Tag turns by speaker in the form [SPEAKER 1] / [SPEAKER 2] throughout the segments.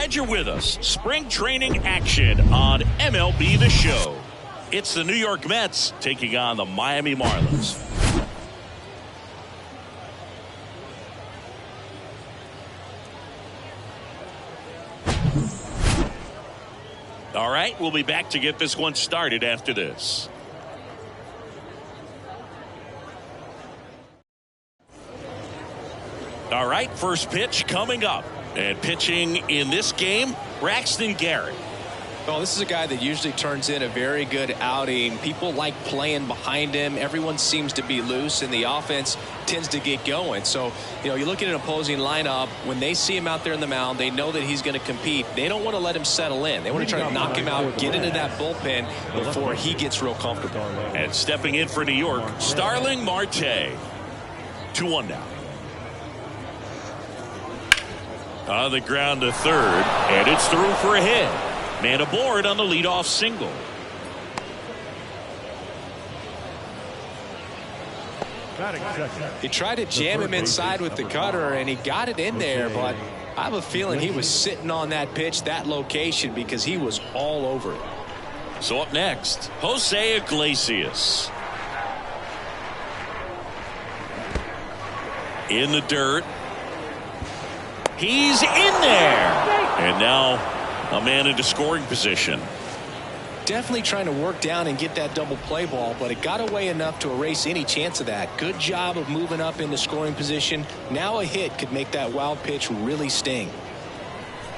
[SPEAKER 1] Glad you're with us. Spring training action on MLB The Show. It's the New York Mets taking on the Miami Marlins. All right, we'll be back to get this one started after this. All right, first pitch coming up. And pitching in this game, Braxton Garrett.
[SPEAKER 2] Well, this is a guy that usually turns in a very good outing. People like playing behind him. Everyone seems to be loose, and the offense tends to get going. So, you look at an opposing lineup, when they see him out there in the mound, they know that he's going to compete. They don't want to let him settle in. They want to try to knock him out, get into that bullpen before he gets real comfortable.
[SPEAKER 1] And stepping in for New York, Starling Marte. 2-1 now. On the ground to third, and it's through for a hit. Man aboard on the leadoff single.
[SPEAKER 2] He tried to jam him inside with the cutter, and he got it in there, but I have a feeling he was sitting on that pitch, that location, because he was all over it.
[SPEAKER 1] So up next, Jose Iglesias. In the dirt. He's in there. And now a man into scoring position.
[SPEAKER 2] Definitely trying to work down and get that double play ball, but it got away enough to erase any chance of that. Good job of moving up into scoring position. Now a hit could make that wild pitch really sting.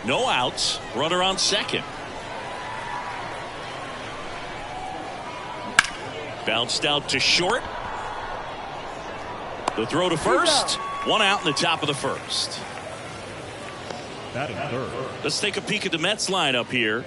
[SPEAKER 1] No outs. Runner on second. Bounced out to short. The throw to first. One out in the top of the first. Let's take a peek at the Mets lineup here.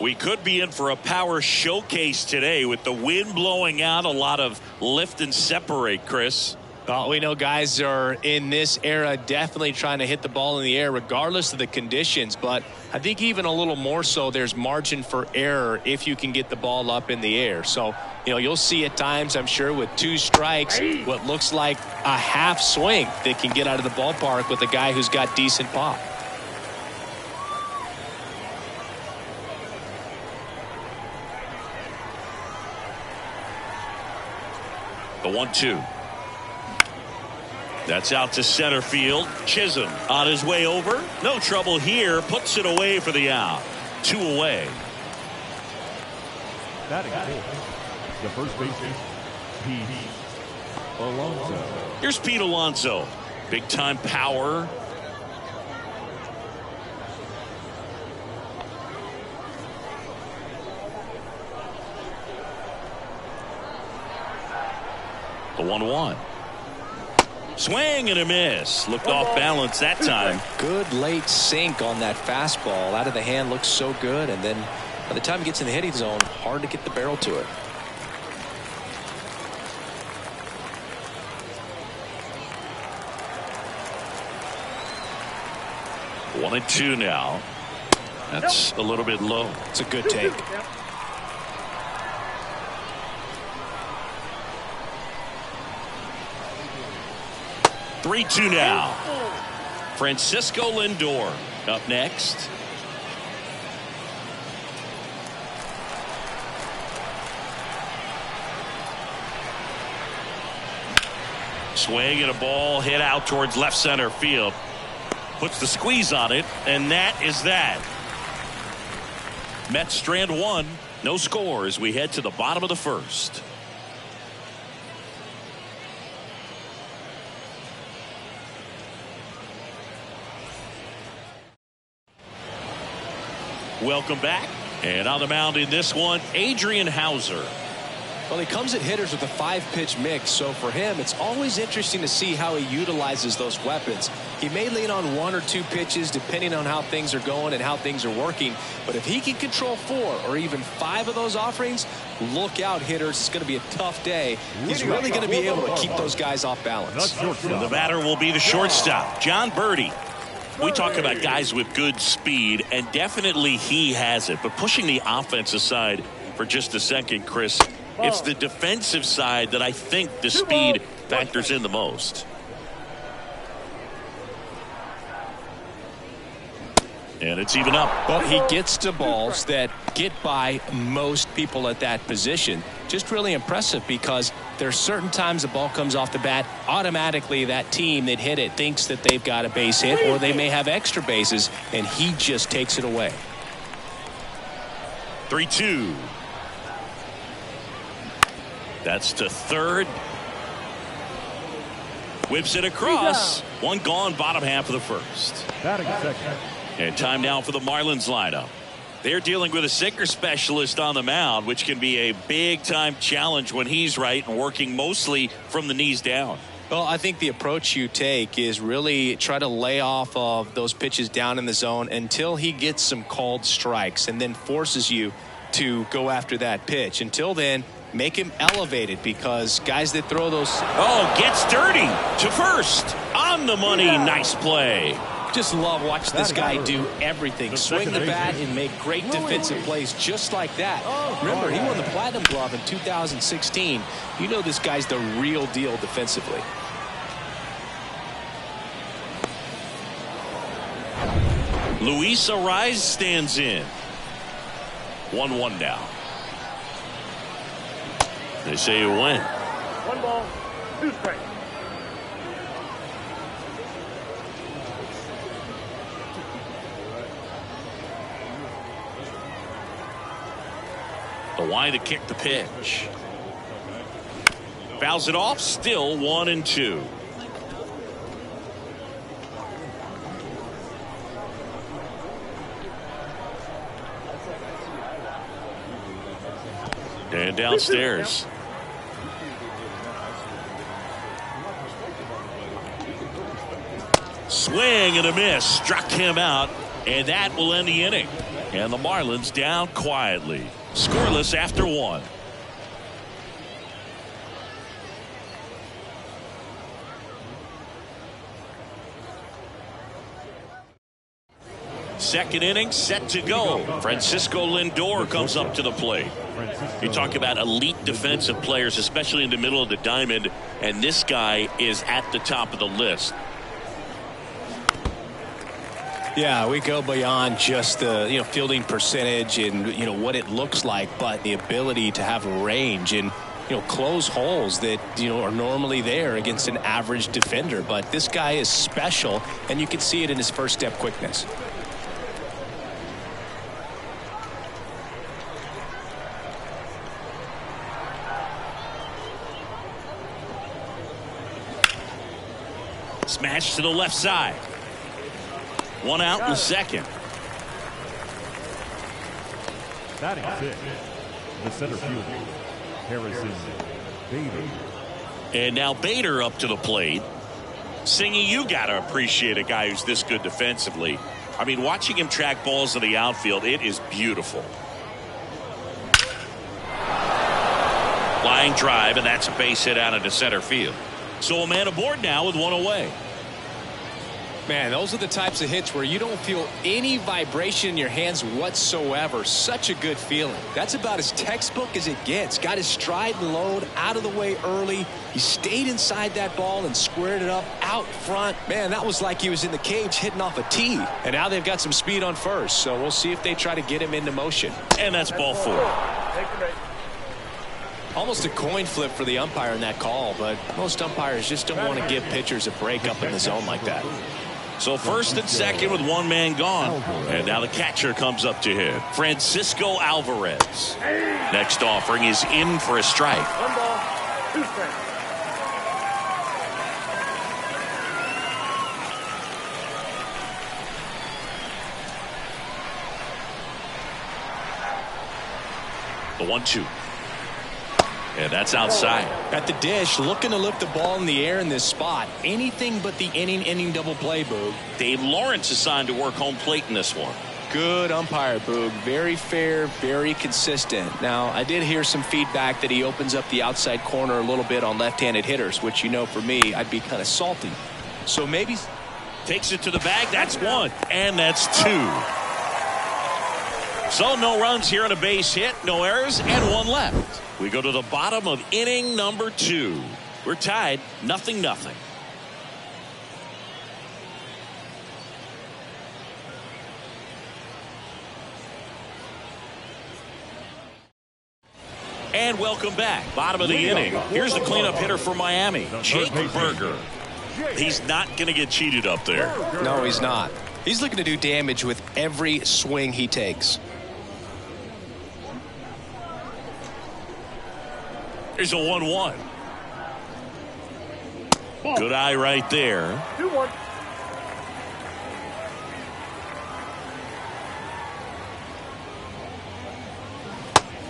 [SPEAKER 1] We could be in for a power showcase today with the wind blowing out, a lot of lift and separate, Chris.
[SPEAKER 2] Well, we know guys are in this era definitely trying to hit the ball in the air regardless of the conditions, but I think even a little more so there's margin for error if you can get the ball up in the air. So, you'll see at times, I'm sure, with 2 strikes, what looks like a half swing that can get out of the ballpark with a guy who's got decent pop.
[SPEAKER 1] The 1-2. That's out to center field. Chisholm on his way over. No trouble here. Puts it away for the out. 2 away.
[SPEAKER 3] Batting fourth, the first baseman, Pete Alonso.
[SPEAKER 1] Here's Pete Alonso. Big time power. The 1-1. Swing and a miss. Looked off balance that time.
[SPEAKER 2] Good late sink on that fastball. Out of the hand, looks so good, and then by the time it gets in the hitting zone, hard to get the barrel to it.
[SPEAKER 1] One and 2 now. That's a little bit low.
[SPEAKER 2] It's a good take.
[SPEAKER 1] Three-two now. Francisco Lindor up next. Swing and a ball hit out towards left center field. Puts the squeeze on it, and that is that. Mets strand 1. No score as we head to the bottom of the first. Welcome back. And on the mound in this one, Adrian Hauser.
[SPEAKER 2] Well, he comes at hitters with a 5-pitch mix, so for him, it's always interesting to see how he utilizes those weapons. He may lean on 1 or 2 pitches depending on how things are going and how things are working, but if he can control 4 or even 5 of those offerings, look out, hitters. It's going to be a tough day. He's really going to be able to keep those guys off balance.
[SPEAKER 1] The batter will be the shortstop, John Birdie. We talk about guys with good speed, and definitely he has it. But pushing the offense aside for just a second, Chris, it's the defensive side that I think the speed factors in the most. And it's even up.
[SPEAKER 2] Well, he gets to balls that get by most people at that position. Just really impressive because there's certain times the ball comes off the bat, automatically that team that hit it thinks that they've got a base hit or they may have extra bases, and he just takes it away.
[SPEAKER 1] 3-2. That's to third. Whips it across. One gone, bottom half of the first.
[SPEAKER 3] Batting second.
[SPEAKER 1] And time now for the Marlins lineup. They're dealing with a sinker specialist on the mound, which can be a big-time challenge when he's right and working mostly from the knees down.
[SPEAKER 2] Well, I think the approach you take is really try to lay off of those pitches down in the zone until he gets some called strikes and then forces you to go after that pitch. Until then, make him elevated because guys that throw those...
[SPEAKER 1] Oh, gets dirty to first. On the money. Nice play.
[SPEAKER 2] Just love watching this guy do everything. Swing the bat and make great defensive plays just like that. Remember, he won the Platinum Glove in 2016. You know this guy's the real deal defensively.
[SPEAKER 1] Luis Arraez stands in. 1-1 now. They say you win.
[SPEAKER 4] 1 ball, 2 strikes.
[SPEAKER 1] The wide to kick the pitch. Fouls it off. Still 1-2. And downstairs. Swing and a miss. Struck him out. And that will end the inning. And the Marlins down quietly. Scoreless after 1. Second inning set to go. Francisco Lindor comes up to the plate. You talk about elite defensive players, especially in the middle of the diamond, and this guy is at the top of the list.
[SPEAKER 2] Yeah, we go beyond just the fielding percentage and what it looks like, but the ability to have range and close holes that are normally there against an average defender. But this guy is special, and you can see it in his first step quickness.
[SPEAKER 1] Smash to the left side. 1 out in the second.
[SPEAKER 3] Batting sixth. The center fielder, Harrison Bader.
[SPEAKER 1] And now Bader up to the plate. Singy, you got to appreciate a guy who's this good defensively. I mean, watching him track balls in the outfield, it is beautiful. Line drive, and that's a base hit out into center field. So a man aboard now with 1 away.
[SPEAKER 2] Man, those are the types of hits where you don't feel any vibration in your hands whatsoever. Such a good feeling. That's about as textbook as it gets. Got his stride and load out of the way early. He stayed inside that ball and squared it up out front. Man, that was like he was in the cage hitting off a tee. And now they've got some speed on first, so we'll see if they try to get him into motion.
[SPEAKER 1] And that's ball 4.
[SPEAKER 2] Almost a coin flip for the umpire in that call, but most umpires just don't want to give pitchers a break up in the zone like that.
[SPEAKER 1] So first and second with 1 man gone. And now the catcher comes up to him. Francisco Alvarez. Next offering is in for a strike.
[SPEAKER 4] 1 ball, 2 strikes.
[SPEAKER 1] The 1-2. And that's outside.
[SPEAKER 2] At the dish, looking to lift the ball in the air in this spot. Anything but the inning double play, Boog.
[SPEAKER 1] Dave Lawrence assigned to work home plate in this one.
[SPEAKER 2] Good umpire, Boog. Very fair, very consistent. Now, I did hear some feedback that he opens up the outside corner a little bit on left-handed hitters, which, for me, I'd be kind of salty. So maybe...
[SPEAKER 1] Takes it to the bag. That's 1. And that's 2. So no runs here on a base hit, no errors, and 1 left. We go to the bottom of inning number 2. We're tied 0-0. And welcome back. Bottom of the inning. Here's the cleanup hitter for Miami, Jake Burger. He's not going to get cheated up there.
[SPEAKER 2] No, he's not. He's looking to do damage with every swing he takes.
[SPEAKER 1] Here's a 1-1. Good eye right there.
[SPEAKER 4] 2-1.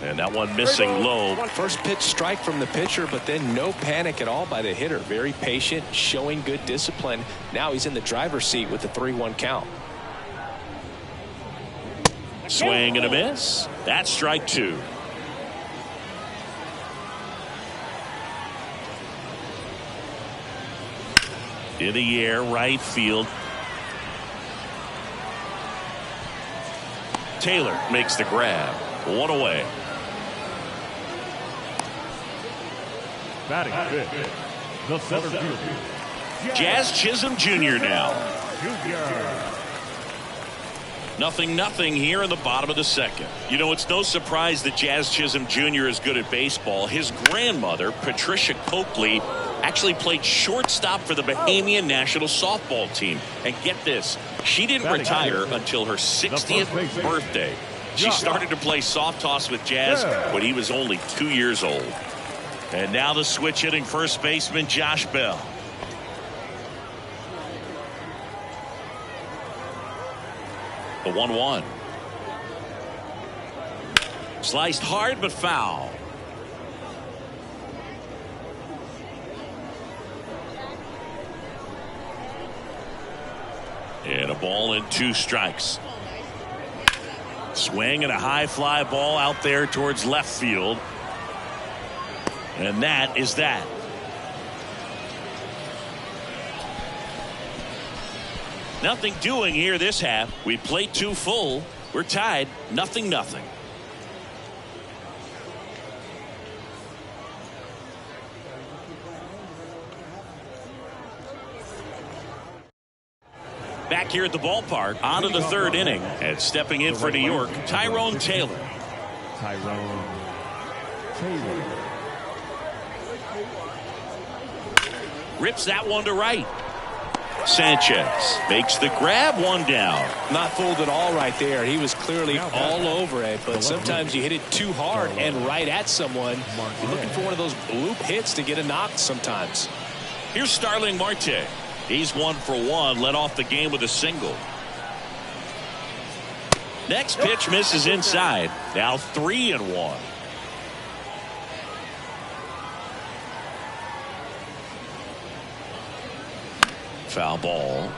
[SPEAKER 1] And that one missing low.
[SPEAKER 2] First pitch strike from the pitcher, but then no panic at all by the hitter. Very patient, showing good discipline. Now he's in the driver's seat with the 3-1 count.
[SPEAKER 1] Swing and a miss. That's strike 2. In the air, right field. Taylor makes the grab. 1 away.
[SPEAKER 3] Batting fifth, the center fielder,
[SPEAKER 1] Jazz Chisholm Jr. now.
[SPEAKER 3] Jr.
[SPEAKER 1] 0-0 here in the bottom of the second. You know, it's no surprise that Jazz Chisholm Jr. is good at baseball. His grandmother, Patricia Coakley, actually played shortstop for the Bahamian national softball team. And get this, she didn't retire until her 60th birthday. She started to play soft toss with Jazz when he was only 2 years old. And now the switch hitting first baseman Josh Bell. The 1-1. Sliced hard but foul. And a ball and 2 strikes. Swing and a high fly ball out there towards left field. And that is that. Nothing doing here this half. We played 2 full. We're tied 0-0. Back here at the ballpark, on to the 3rd inning, and stepping in for New York, Tyrone Taylor.
[SPEAKER 3] Tyrone Taylor.
[SPEAKER 1] Rips that one to right. Sanchez makes the grab, 1 down.
[SPEAKER 2] Not fooled at all right there. He was clearly all over it, but sometimes you hit it too hard and right at someone. You're looking for one of those bloop hits to get a knock sometimes.
[SPEAKER 1] Here's Starling Marte. He's 1 for 1, led off the game with a single. Next pitch misses inside. Now 3-1. Foul ball.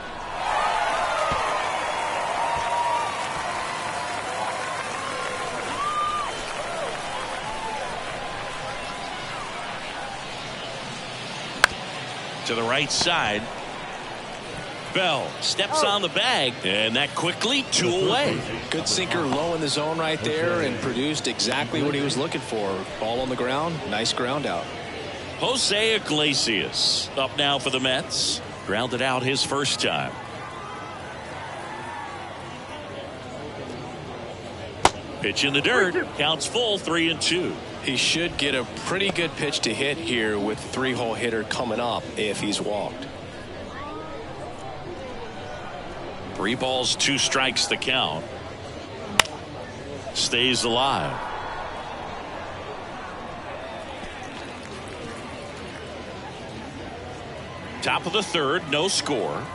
[SPEAKER 1] To the right side. Bell steps on the bag, and that quickly 2 away.
[SPEAKER 2] Good sinker low in the zone right there and produced exactly what he was looking for. Ball on the ground. Nice ground out.
[SPEAKER 1] Jose Iglesias up now for the Mets. Grounded out his first time. Pitch in the dirt. Counts full, 3-2.
[SPEAKER 2] He should get a pretty good pitch to hit here with 3-hole hitter coming up if he's walked.
[SPEAKER 1] 3 balls, 2 strikes the count. Stays alive. Top of the 3rd, no score.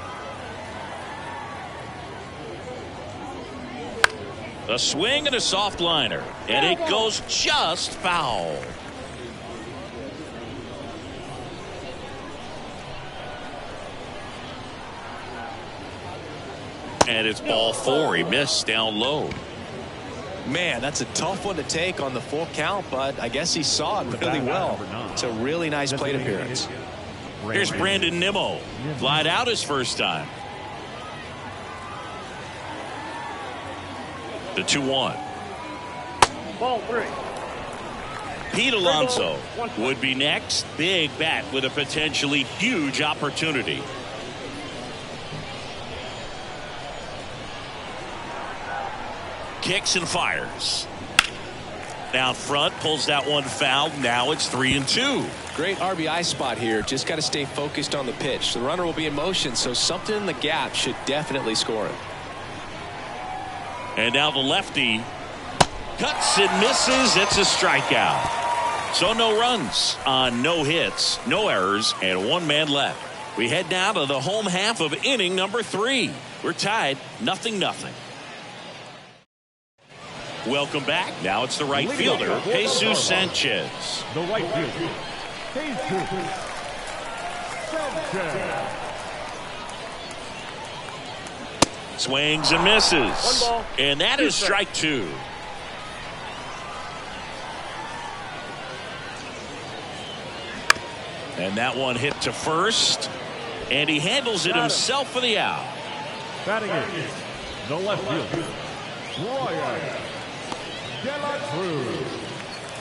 [SPEAKER 1] A swing and a soft liner, and it goes just foul. And it's ball 4. He missed down low.
[SPEAKER 2] Man, that's a tough one to take on the full count, but I guess he saw it really well. It's a really nice plate appearance.
[SPEAKER 1] Here's Brandon Nimmo. Flied out his first time. The 2-1.
[SPEAKER 4] Ball 3.
[SPEAKER 1] Pete Alonso would be next. Big bat with a potentially huge opportunity. Kicks and fires. Out front, pulls that one foul. Now it's 3-2.
[SPEAKER 2] Great RBI spot here. Just got to stay focused on the pitch. The runner will be in motion, so something in the gap should definitely score it.
[SPEAKER 1] And now the lefty cuts and misses. It's a strikeout. So no runs on no hits, no errors, and one man left. We head now to the home half of inning number 3. We're tied 0-0. Welcome back. Now it's the right fielder, Jesus Sanchez.
[SPEAKER 3] The right fielder, Jesus Sanchez.
[SPEAKER 1] Swings and misses.
[SPEAKER 4] One ball,
[SPEAKER 1] And that is strike 2. And that one hit to first. And he handles it himself for the out.
[SPEAKER 3] Batting in the left fielder,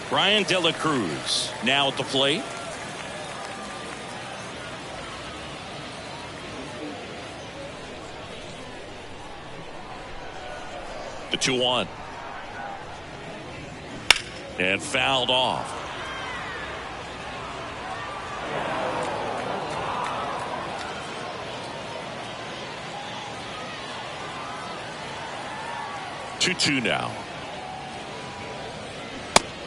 [SPEAKER 1] Brian De La Cruz now at the plate. The 2-1. And fouled off. Two now.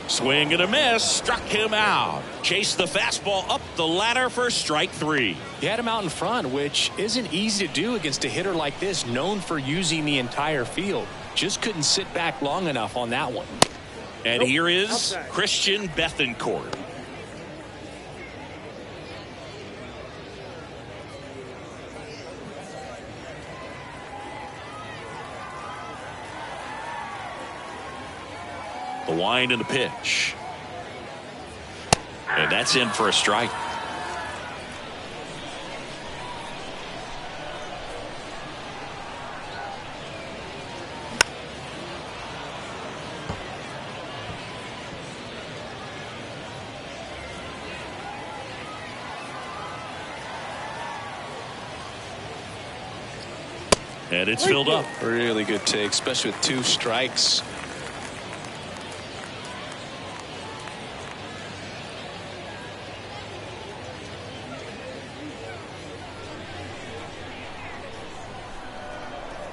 [SPEAKER 1] Swing and a miss. Struck him out. Chased the fastball up the ladder for strike 3.
[SPEAKER 2] He had him out in front, which isn't easy to do against a hitter like this, known for using the entire field. Just couldn't sit back long enough on that one.
[SPEAKER 1] And here is Christian Bethancourt. The wind and the pitch. And that's in for a strike. And it's filled up.
[SPEAKER 2] Really good take, especially with 2 strikes.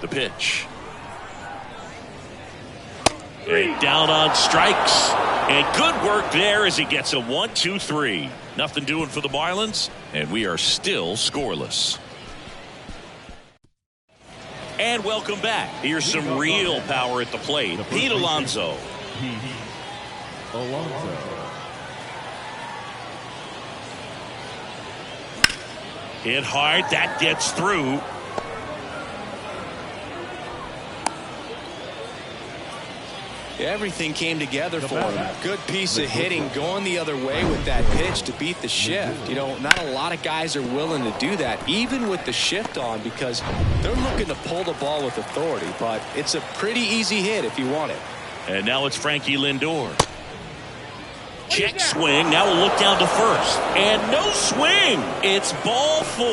[SPEAKER 1] The pitch. And down on strikes. And good work there as he gets a 1-2-3. Nothing doing for the Marlins. And we are still scoreless. And welcome back. Here's some real power at the plate. Pete Alonso. Hit hard. That gets through.
[SPEAKER 2] Everything came together for him. Good piece of hitting going the other way with that pitch to beat the shift. You know, not a lot of guys are willing to do that, even with the shift on, because they're looking to pull the ball with authority. But it's a pretty easy hit if you want it.
[SPEAKER 1] And now it's Frankie Lindor. Check swing. Now we'll look down to first. And no swing. It's ball 4.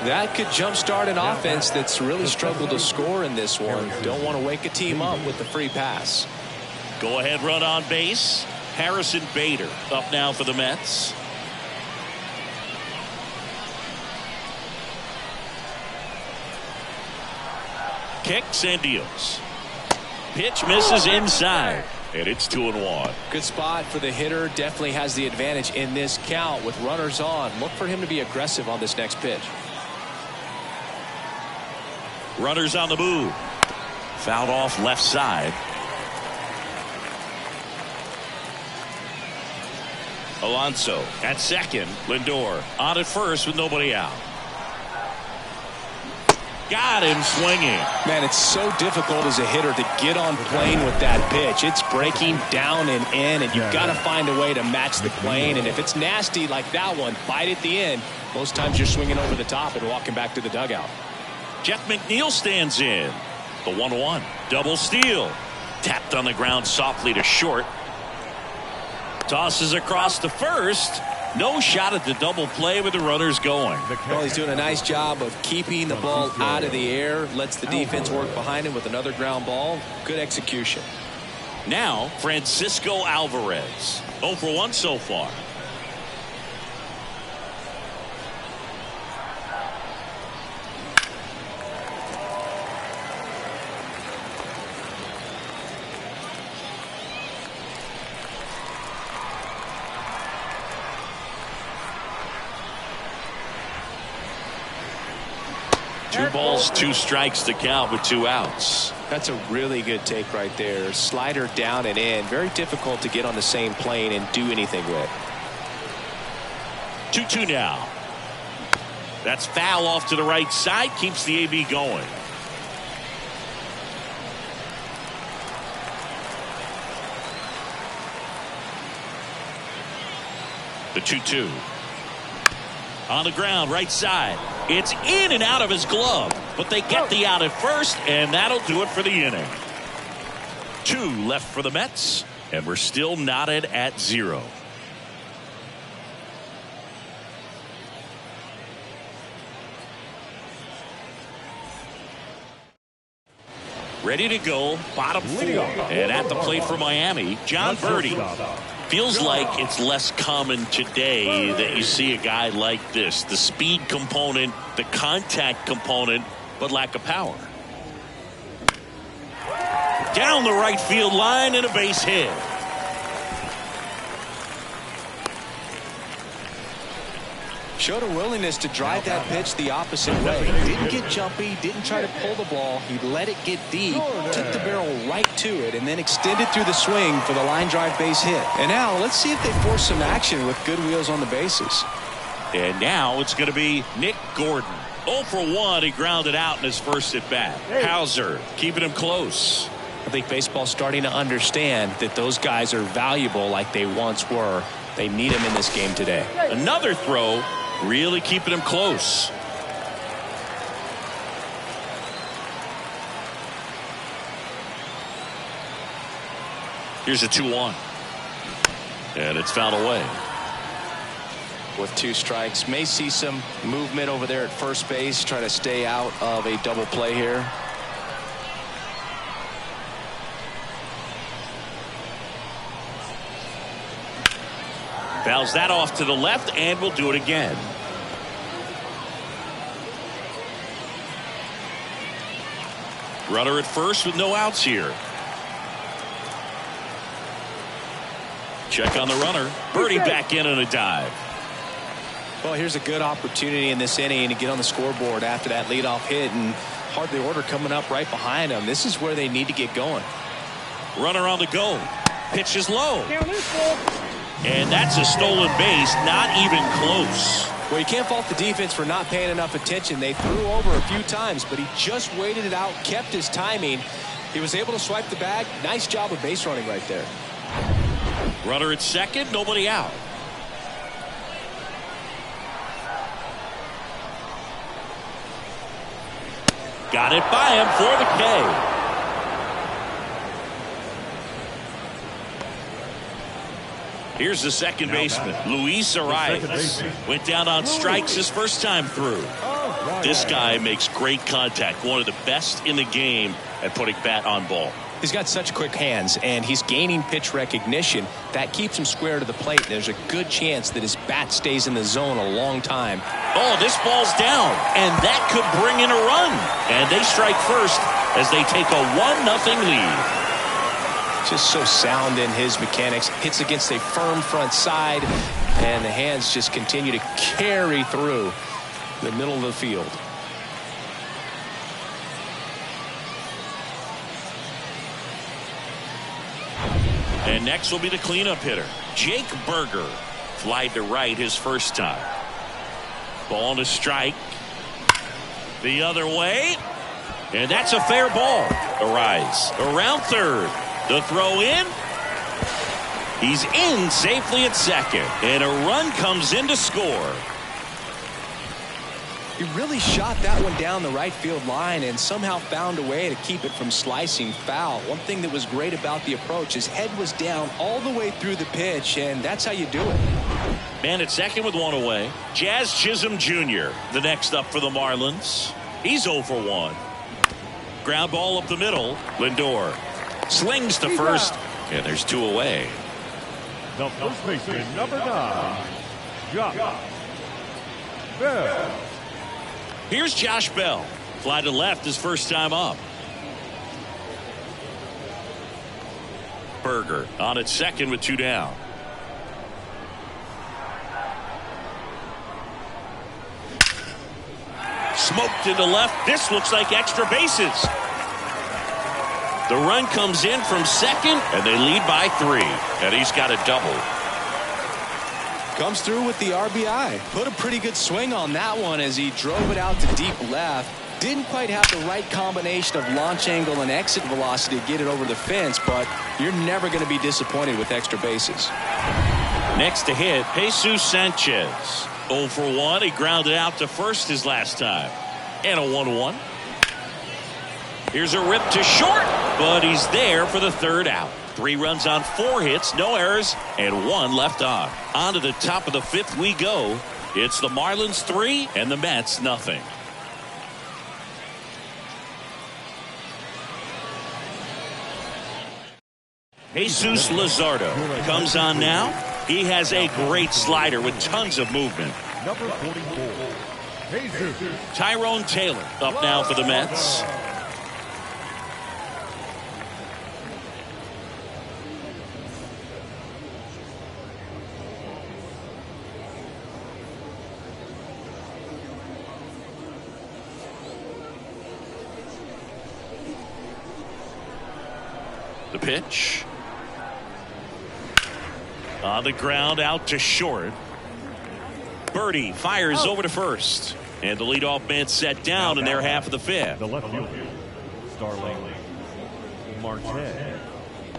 [SPEAKER 2] That could jumpstart an offense that's really struggled to score in this one. Don't want to wake a team up with the free pass.
[SPEAKER 1] Go ahead run on base. Harrison Bader up now for the Mets. Kicks and deals. Pitch misses inside. And it's 2-1.
[SPEAKER 2] Good spot for the hitter. Definitely has the advantage in this count with runners on. Look for him to be aggressive on this next pitch.
[SPEAKER 1] Runners on the move. Fouled off left side. Alonso at second. Lindor on at first with nobody out. Got him swinging.
[SPEAKER 2] Man, it's so difficult as a hitter to get on plane with that pitch. It's breaking down and in, and you've got to find a way to match the plane. And if it's nasty like that one, bite at the end. Most times you're swinging over the top and walking back to the dugout.
[SPEAKER 1] Jeff McNeil stands in. The 1-1. Double steal. Tapped on the ground softly to short. Tosses across to first. No shot at the double play with the runners going.
[SPEAKER 2] Well, he's doing a nice job of keeping the ball out of the air. Lets the defense work behind him with another ground ball. Good execution.
[SPEAKER 1] Now, Francisco Alvarez. 0 for 1 so far. Two balls, 2 strikes to count with 2 outs.
[SPEAKER 2] That's a really good take right there. Slider down and in. Very difficult to get on the same plane and do anything with.
[SPEAKER 1] 2-2 now. That's foul off to the right side. Keeps the AB going. The 2-2. On the ground, right side. It's in and out of his glove, but they get the out at first, and that'll do it for the inning. 2 left for the Mets, and we're still knotted at 0. Ready to go, bottom 4, and at the plate for Miami, John Birdie. Feels like it's less common today that you see a guy like this. The speed component, the contact component, but lack of power. Down the right field line and a base hit.
[SPEAKER 2] Showed a willingness to drive that pitch the opposite way. Didn't get jumpy, didn't try to pull the ball. He let it get deep, took the barrel right to it, and then extended through the swing for the line drive base hit. And now let's see if they force some action with good wheels on the bases.
[SPEAKER 1] And now it's going to be Nick Gordon. 0 for 1, he grounded out in his first at bat. Hauser keeping him close.
[SPEAKER 2] I think baseball's starting to understand that those guys are valuable like they once were. They need them in this game today.
[SPEAKER 1] Another throw. Really keeping him close. Here's a 2-1. And it's fouled away.
[SPEAKER 2] With 2 strikes, may see some movement over there at first base. Try to stay out of a double play here.
[SPEAKER 1] Fouls that off to the left, and we'll do it again. Runner at first with no outs here. Check on the runner. Birdie back in on a dive.
[SPEAKER 2] Well, here's a good opportunity in this inning to get on the scoreboard after that leadoff hit, and hardly order coming up right behind them. This is where they need to get going.
[SPEAKER 1] Runner on the go. Pitch is low. And that's a stolen base, not even close.
[SPEAKER 2] Well, you can't fault the defense for not paying enough attention. They threw over a few times, but he just waited it out, kept his timing. He was able to swipe the bag. Nice job of base running right there.
[SPEAKER 1] Runner at second, nobody out. Got it by him for the K. Here's the second baseman, Luis Arias. Went down on strikes his first time through. This guy makes great contact. One of the best in the game at putting bat on ball.
[SPEAKER 2] He's got such quick hands, and he's gaining pitch recognition. That keeps him square to the plate. There's a good chance that his bat stays in the zone a long time.
[SPEAKER 1] Oh, this ball's down, and that could bring in a run. And they strike first as they take a 1-0 lead.
[SPEAKER 2] Just so sound in his mechanics. Hits against a firm front side, and the hands just continue to carry through the middle of the field.
[SPEAKER 1] And next will be the cleanup hitter, Jake Berger. Flied to right his first time. Ball and a strike. The other way. And that's a fair ball. Arise around third. The throw in. He's in safely at second. And a run comes in to score.
[SPEAKER 2] He really shot that one down the right field line and somehow found a way to keep it from slicing foul. One thing that was great about the approach, his head was down all the way through the pitch, and that's how you do it.
[SPEAKER 1] Man at second with one away. Jazz Chisholm Jr. the next up for the Marlins. He's 0 for 1. Ground ball up the middle. Lindor. Slings to first, and there's 2 away.
[SPEAKER 3] The first baseman, number 9, Josh Bell.
[SPEAKER 1] Here's Josh Bell. Fly to left his first time up. Berger on at second with 2 down. Smoked into left. This looks like extra bases. The run comes in from second, and they lead by 3. And he's got a double.
[SPEAKER 2] Comes through with the RBI. Put a pretty good swing on that one as he drove it out to deep left. Didn't quite have the right combination of launch angle and exit velocity to get it over the fence, but you're never going to be disappointed with extra bases.
[SPEAKER 1] Next to hit, Jesus Sanchez. 0 for 1. He grounded out to first his last time. And a 1-1. Here's a rip to short, but he's there for the 3rd out. 3 runs on 4 hits, no errors, and 1 left on. On to the top of the 5th we go. It's the Marlins 3 and the Mets nothing. Jesus Luzardo comes on now. He has a great slider with tons of movement.
[SPEAKER 3] Number 44, Jesus.
[SPEAKER 1] Tyrone Taylor up now for the Mets. The pitch. On the ground, out to short. Birdie fires over to first. And the leadoff man set down in their half of the 5th.
[SPEAKER 3] The left fielder,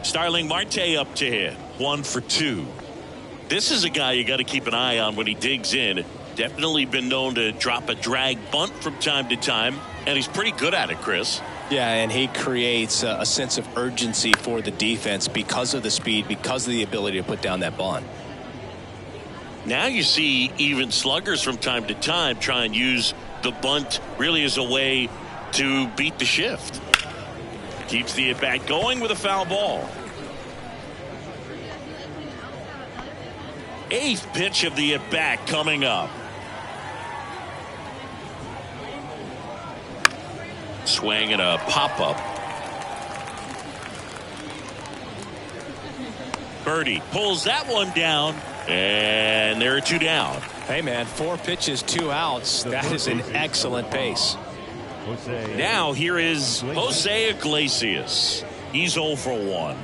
[SPEAKER 1] Starling Marte up to hit. 1 for 2. This is a guy you got to keep an eye on when he digs in. Definitely been known to drop a drag bunt from time to time. And he's pretty good at it, Chris.
[SPEAKER 2] Yeah, and he creates a sense of urgency for the defense because of the speed, because of the ability to put down that bunt.
[SPEAKER 1] Now you see even sluggers from time to time try and use the bunt really as a way to beat the shift. Keeps the at-bat going with a foul ball. 8th pitch of the at-bat coming up. Swing and a pop-up. Birdie pulls that one down, and there are 2 down.
[SPEAKER 2] Hey, man, 4 pitches, 2 outs. That is an excellent pace.
[SPEAKER 1] Now here is Jose Iglesias. He's 0 for 1.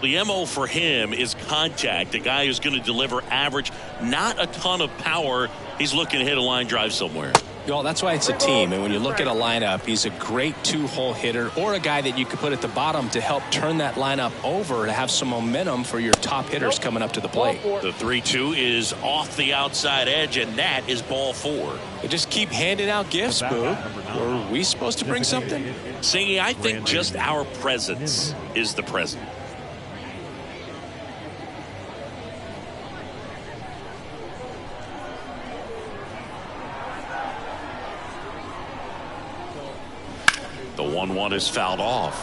[SPEAKER 1] The MO for him is contact. A guy who's going to deliver average, not a ton of power. He's looking to hit a line drive somewhere.
[SPEAKER 2] Well, that's why it's a team. And when you look at a lineup, he's a great 2-hole hitter or a guy that you could put at the bottom to help turn that lineup over to have some momentum for your top hitters coming up to the plate.
[SPEAKER 1] The 3-2 is off the outside edge, and that is ball 4.
[SPEAKER 2] They just keep handing out gifts, Boo. Were we supposed to bring something?
[SPEAKER 1] Singy, I think just our presence is the present. The 1-1 is fouled off.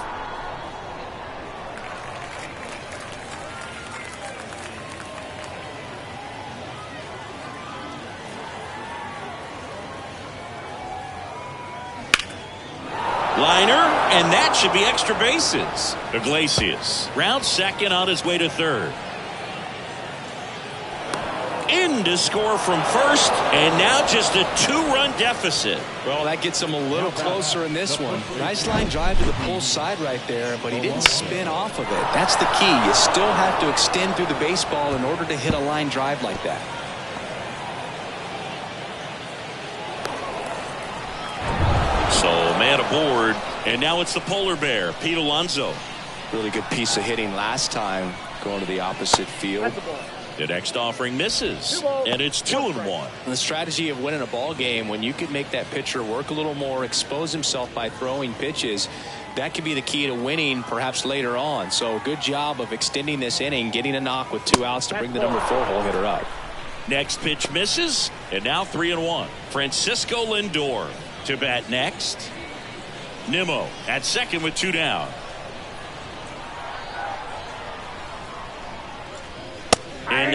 [SPEAKER 1] Liner, and that should be extra bases. Iglesias rounds second on his way to third. In to score from first, and now just a 2-run deficit.
[SPEAKER 2] Well, that gets him a little closer in this one. Nice line drive to the pull side right there, but he didn't spin off of it. That's the key. You still have to extend through the baseball in order to hit a line drive like that.
[SPEAKER 1] So man aboard, and now it's the polar bear, Pete Alonso.
[SPEAKER 2] Really good piece of hitting last time, going to the opposite field.
[SPEAKER 1] The next offering misses, and it's 2-1.
[SPEAKER 2] The strategy of winning a ball game, when you could make that pitcher work a little more, expose himself by throwing pitches, that could be the key to winning perhaps later on. So good job of extending this inning, getting a knock with 2 outs to bring the number 4-hole hitter up.
[SPEAKER 1] Next pitch misses, and now 3-1. Francisco Lindor to bat next. Nimmo at second with 2 down.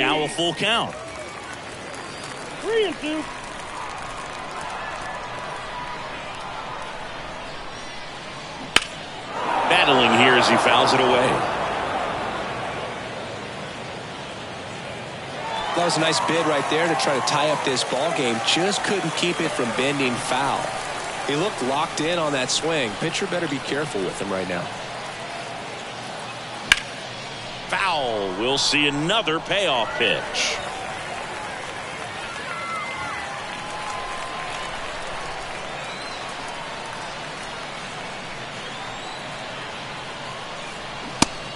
[SPEAKER 1] now a full count.
[SPEAKER 4] 3-2.
[SPEAKER 1] Battling here as he fouls it away.
[SPEAKER 2] That was a nice bid right there to try to tie up this ball game. Just couldn't keep it from bending foul. He looked locked in on that swing. Pitcher better be careful with him right now.
[SPEAKER 1] Foul. We'll see another payoff pitch.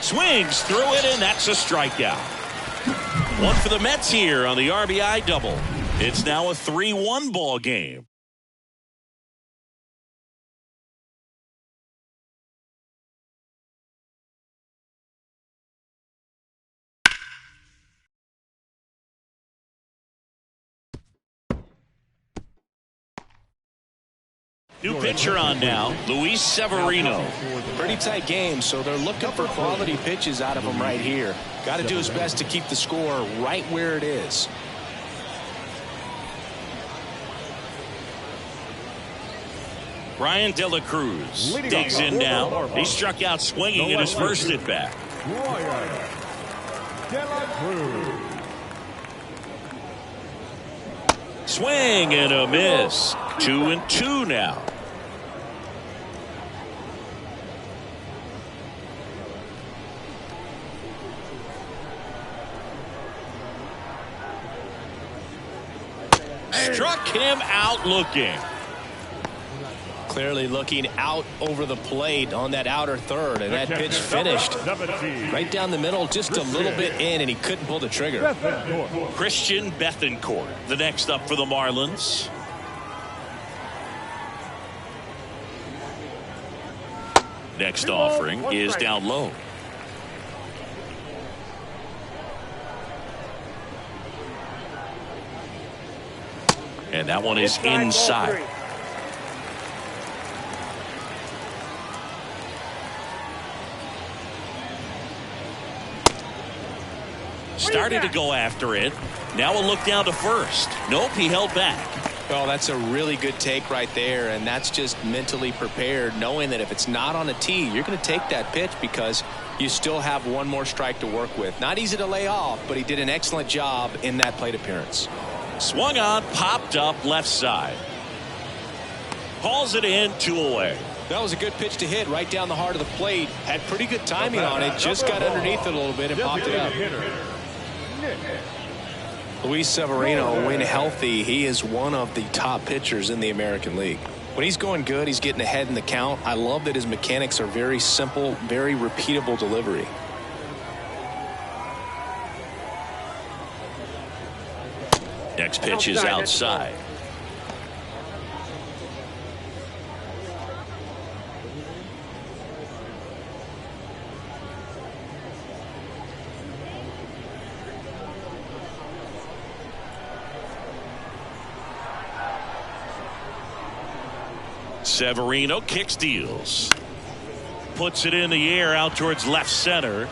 [SPEAKER 1] Swings through it, and that's a strikeout. One for the Mets here on the RBI double. It's now a 3-1 ball game. New pitcher on now, Luis Severino.
[SPEAKER 2] Pretty tight game, so they're looking for quality pitches out of him right here. Got to do his best to keep the score right where it is.
[SPEAKER 1] Brian De La Cruz digs in now. He struck out swinging in his first at bat.
[SPEAKER 3] De La Cruz.
[SPEAKER 1] Swing and a miss. 2-2 now. Struck him out looking.
[SPEAKER 2] Clearly looking out over the plate on that outer third, and that pitch finished right down the middle, just a little bit in, and he couldn't pull the trigger.
[SPEAKER 1] Christian Bethancourt, the next up for the Marlins. Next offering is down low. And that one is inside. Started to go after it. Now a look down to first. Nope, he held back.
[SPEAKER 2] Oh, that's a really good take right there, and that's just mentally prepared, knowing that if it's not on a tee, you're going to take that pitch because you still have one more strike to work with. Not easy to lay off, but he did an excellent job in that plate appearance.
[SPEAKER 1] Swung on, popped up left side. Hauls it in, 2 away.
[SPEAKER 2] That was a good pitch to hit right down the heart of the plate. Had pretty good timing on it. Just got underneath it a little bit and popped it up. Luis Severino, when healthy, he is one of the top pitchers in the American League. When he's going good, he's getting ahead in the count. I love that his mechanics are very simple, very repeatable delivery.
[SPEAKER 1] Next pitch is outside. Severino kicks, deals. Puts it in the air out towards left center.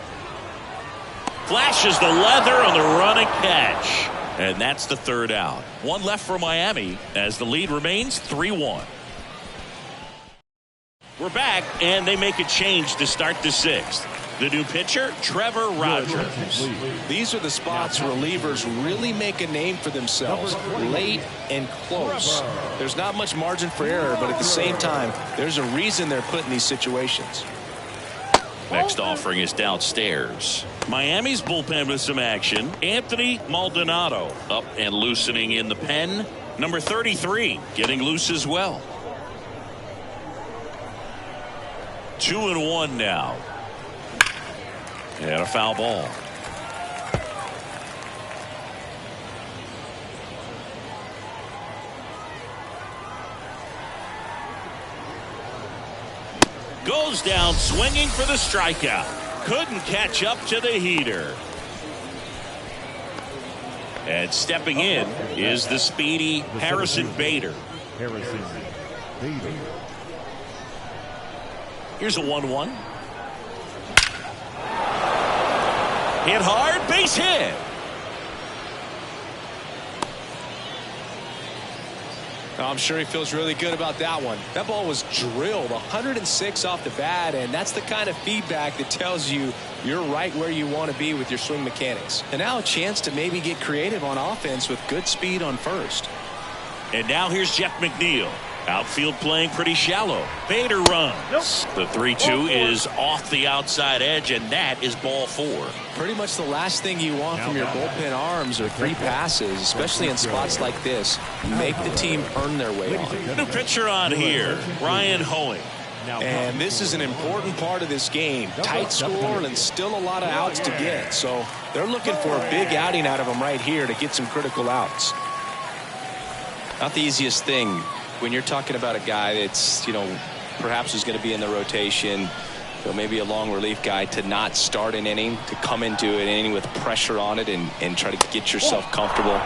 [SPEAKER 1] Flashes the leather on the running catch. And that's the third out. One left for Miami as the lead remains 3-1. We're back, and they make a change to start the sixth. The new pitcher, Trevor Rogers.
[SPEAKER 2] These are the spots relievers really make a name for themselves, late and close. There's not much margin for error, but at the same time, there's a reason they're put in these situations.
[SPEAKER 1] Next offering is downstairs. Miami's bullpen with some action. Anthony Maldonado up and loosening in the pen. Number 33 getting loose as well. 2-1 now. And a foul ball. Goes down swinging for the strikeout. Couldn't catch up to the heater. And stepping in is the speedy Harrison Bader. Here's a 1-1. Hit hard, base hit.
[SPEAKER 2] I'm sure he feels really good about that one. That ball was drilled 106 off the bat, and that's the kind of feedback that tells you you're right where you want to be with your swing mechanics. And now a chance to maybe get creative on offense with good speed on first.
[SPEAKER 1] And now here's Jeff McNeil. Outfield playing pretty shallow. Bader runs. The 3-2 is off the outside edge, and that is ball 4.
[SPEAKER 2] Pretty much the last thing you want from your bullpen arms are free passes, especially in spots like this. Make the team earn their way on.
[SPEAKER 1] New pitcher on here, Ryan Hoeing.
[SPEAKER 2] And this is an important part of this game. Tight score and still a lot of outs to get. So they're looking for a big outing out of him right here to get some critical outs. Not the easiest thing when you're talking about a guy that's, perhaps is going to be in the rotation, maybe a long relief guy, to not start an inning, to come into an inning with pressure on it and try to get yourself comfortable.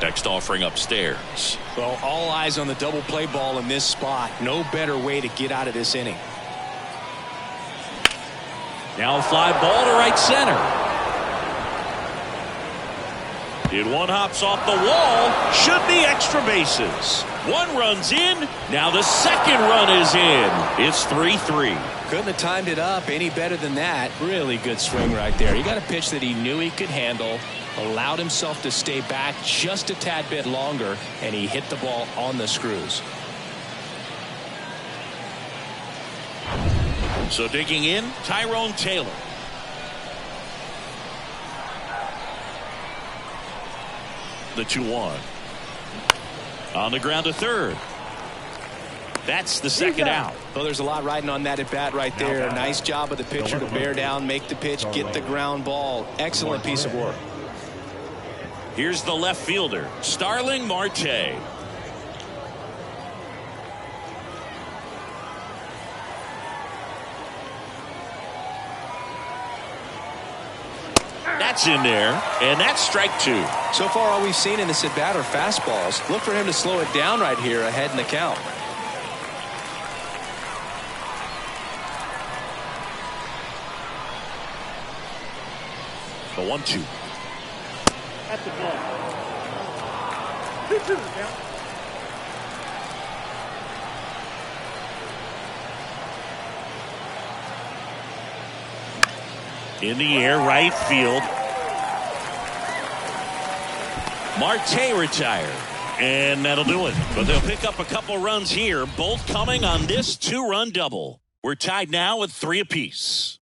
[SPEAKER 1] Next offering upstairs.
[SPEAKER 2] Well, all eyes on the double play ball in this spot. No better way to get out of this inning.
[SPEAKER 1] Now a fly ball to right center. It one hops off the wall. Should be extra bases. One run's in. Now the second run is in. It's 3-3.
[SPEAKER 2] Couldn't have timed it up any better than that. Really good swing right there. He got a pitch that he knew he could handle, allowed himself to stay back just a tad bit longer, and he hit the ball on the screws.
[SPEAKER 1] So digging in, Tyrone Taylor. The 2-1. On the ground to third. That's the second out.
[SPEAKER 2] Well, there's a lot riding on that at bat right there. Nice job of the pitcher to bear down, make the pitch, get the ground ball. Excellent piece of work.
[SPEAKER 1] Here's the left fielder, Starling Marte. That's in there, and that's strike 2.
[SPEAKER 2] So far, all we've seen in this at bat are fastballs. Look for him to slow it down right here ahead in the count.
[SPEAKER 1] The 1-2.
[SPEAKER 4] At the plate. 2-2 now.
[SPEAKER 1] In the air, right field. Marte retired, and that'll do it. But they'll pick up a couple runs here, both coming on this 2-run double. We're tied now with 3 apiece.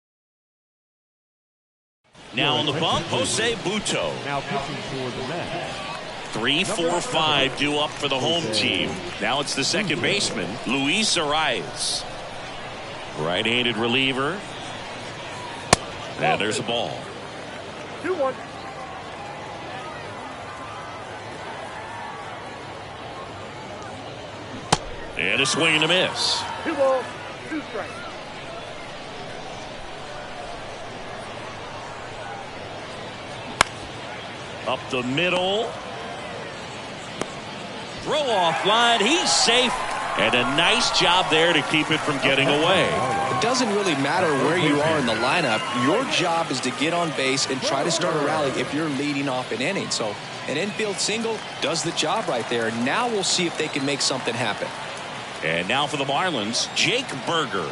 [SPEAKER 1] Now on the bump, Jose Butto.
[SPEAKER 3] Now pitching for the Mets.
[SPEAKER 1] 3, 4, 5 due up for the home team. Now it's the second baseman, Luis Arias. Right-handed reliever. And there's a ball.
[SPEAKER 4] 2-1.
[SPEAKER 1] And a swing and a miss.
[SPEAKER 4] 2 balls, 2 strikes.
[SPEAKER 1] Up the middle. Throw off line. He's safe. And a nice job there to keep it from getting away.
[SPEAKER 2] It doesn't really matter where you are in the lineup. Your job is to get on base and try to start a rally if you're leading off an inning. So an infield single does the job right there. Now we'll see if they can make something happen.
[SPEAKER 1] And now for the Marlins, Jake Berger.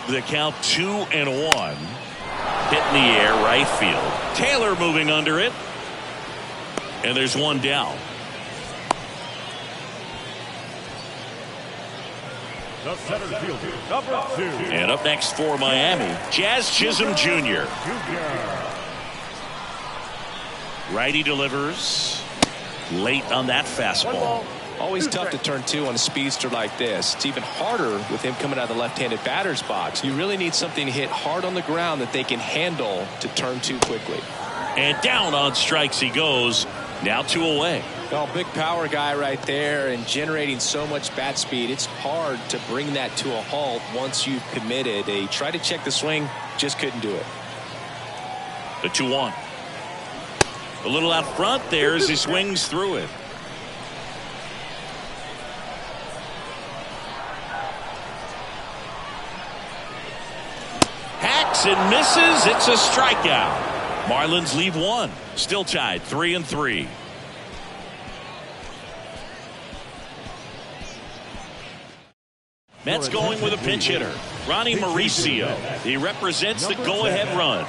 [SPEAKER 1] The count 2-1. Hit in the air, right field. Taylor moving under it. And there's one down.
[SPEAKER 3] The center fielder, number 2.
[SPEAKER 1] And up next for Miami, Jazz Chisholm Jr. Righty delivers. Late on that fastball.
[SPEAKER 2] Always tough to turn 2 on a speedster like this. It's even harder with him coming out of the left-handed batter's box. You really need something hit hard on the ground that they can handle to turn 2 quickly.
[SPEAKER 1] And down on strikes he goes. Now 2 away.
[SPEAKER 2] Well, big power guy right there and generating so much bat speed. It's hard to bring that to a halt once you've committed. They tried to check the swing, just couldn't do it.
[SPEAKER 1] The 2-1. A little out front there as he swings through it. Hacks and misses. It's a strikeout. Marlins leave 1. Still tied 3-3. Mets going with a pinch hitter, Ronnie Mauricio. He represents the go-ahead run.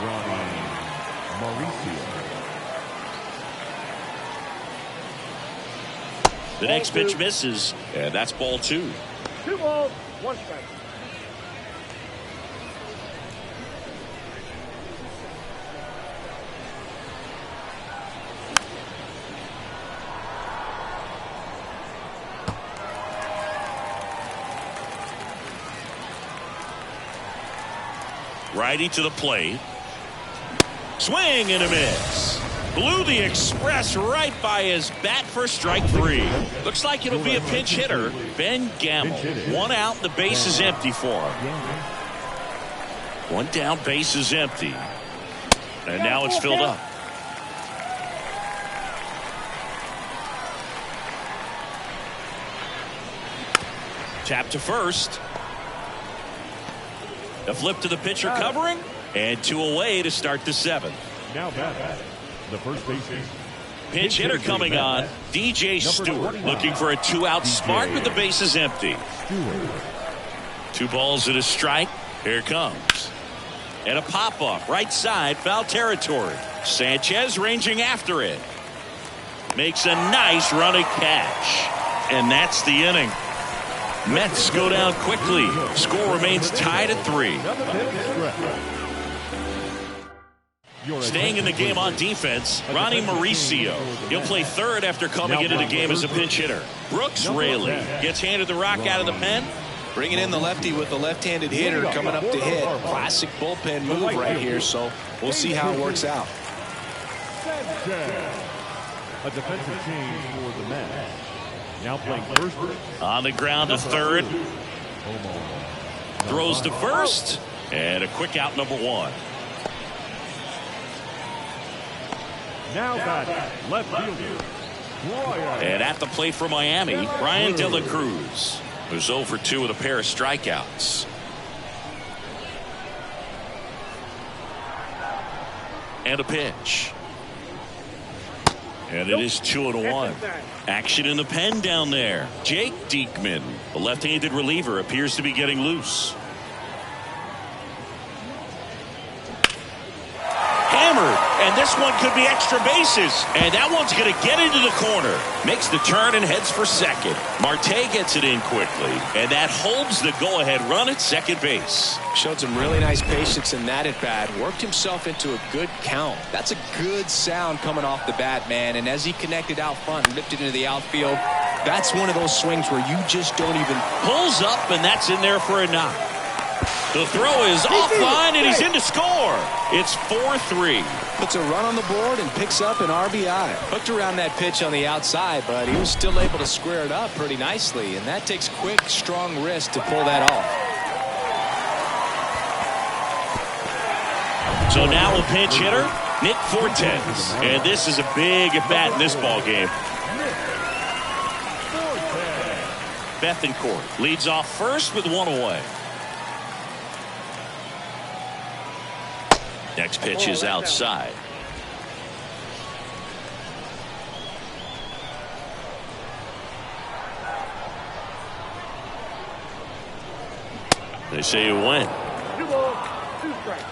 [SPEAKER 3] Ronnie Mauricio.
[SPEAKER 1] The next pitch misses, and that's ball 2.
[SPEAKER 4] 2 balls, 1 strike.
[SPEAKER 1] Righty to the plate. Swing and a miss. Blew the express right by his bat for strike 3. Looks like it'll be a pinch hitter, Ben Gamble. 1 out, the base is empty for him. 1 down, base is empty. And now it's filled up. Tap to first. A flip to the pitcher covering, and 2 away to start the 7th.
[SPEAKER 3] Now back, the first baseman.
[SPEAKER 1] Pinch hitter coming on, DJ Stewart, looking for a 2-out smart with the bases empty. 2 balls and a strike. Here it comes. And a pop-up, right side, foul territory. Sanchez ranging after it. Makes a nice running catch. And that's the inning. Mets go down quickly. Score remains tied at 3. Staying in the game on defense, Ronnie Mauricio. He'll play third after coming into the game as a pinch hitter. Brooks Raley gets handed the rock out of the pen.
[SPEAKER 2] Bringing in the lefty with the left-handed hitter coming up to hit. Classic bullpen move right here, so we'll see how it works out.
[SPEAKER 3] A defensive change for the Mets. Now playing first.
[SPEAKER 1] On the ground to third. Throws to first. And a quick out, number 1.
[SPEAKER 3] Now back, left fielder.
[SPEAKER 1] And at the plate for Miami, Brian De La Cruz, who's 0 for 2 with a pair of strikeouts. And a pitch. And it is 2-1. Action in the pen down there. Jake Diekman, the left-handed reliever, appears to be getting loose. Hammered, and this one could be extra bases. And that one's going to get into the corner. Makes the turn and heads for second. Marte gets it in quickly, and that holds the go-ahead run at second base.
[SPEAKER 2] Showed some really nice patience in that at-bat. Worked himself into a good count. That's a good sound coming off the bat, man. And as he connected out front and ripped it into the outfield, that's one of those swings where you just don't even...
[SPEAKER 1] Pulls up, and that's in there for a knock. The throw is offline, and he's in to score. It's 4-3.
[SPEAKER 2] Puts a run on the board and picks up an RBI. Hooked around that pitch on the outside, but he was still able to square it up pretty nicely. And that takes quick, strong wrist to pull that off.
[SPEAKER 1] So now a pinch hitter, Nick Fortes. And this is a big at-bat in this ball game. Bethancourt leads off first with 1 away. Next pitch is outside. They say you win.
[SPEAKER 4] 2 balls, 2 strikes.